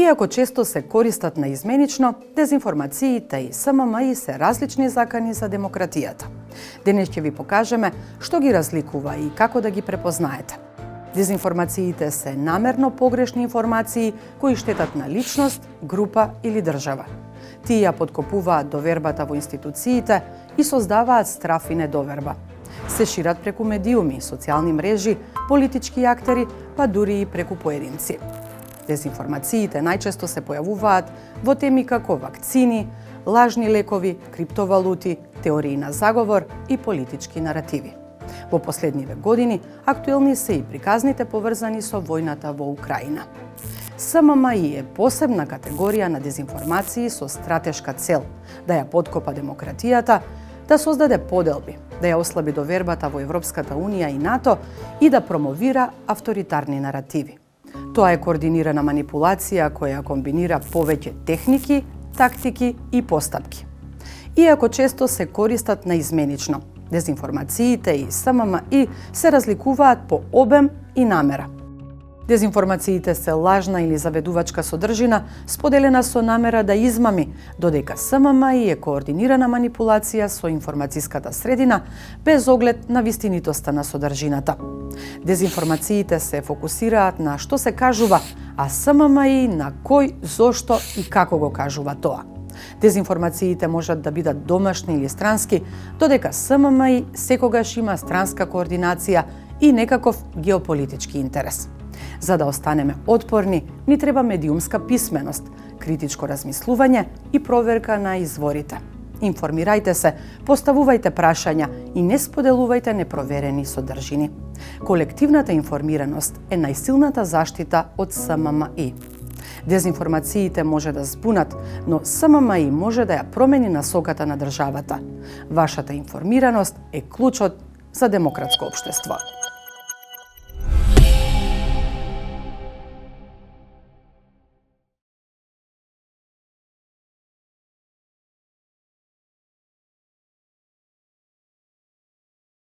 Иако често се користат наизменично, дезинформациите и СММ се различни закани за демократијата. Денес ќе ви покажеме што ги разликува и како да ги препознаете. Дезинформациите се намерно погрешни информации кои штетат на личност, група или држава. Тие ја подкопуваат довербата во институциите и создаваат страф и недоверба. Се шират преку медиуми, социјални мрежи, политички актери, па дури и преку поединци. Дезинформациите најчесто се појавуваат во теми како вакцини, лажни лекови, криптовалути, теории на заговор и политички наративи. Во последниве години актуелни се и приказните поврзани со војната во Украина. СММ е посебна категорија на дезинформации со стратешка цел да ја подкопа демократијата, да создаде поделби, да ја ослаби довербата во Европската Унија и НАТО и да промовира авторитарни наративи. Тоа е координирана манипулација која комбинира повеќе техники, тактики и постапки. Иако често се користат наизменично, дезинформациите и СММ се разликуваат по обем и намера. Дезинформациите се лажна или заведувачка содржина, споделена со намера да измами, додека СММ е координирана манипулација со информацијската средина без оглед на вистинитоста на содржината. Дезинформациите се фокусираат на што се кажува, а СММ на кој, зошто и како го кажува тоа. Дезинформациите можат да бидат домашни или странски, додека СММ секогаш има странска координација и некаков геополитички интерес. За да останеме отпорни, ни треба медиумска писменост, критичко размислување и проверка на изворите. Информирајте се, поставувајте прашања и не споделувајте непроверени содржини. Колективната информираност е најсилната заштита од СММ. Дезинформациите може да збунат, но СММ може да ја промени насоката на државата. Вашата информираност е клучот за демократско општество.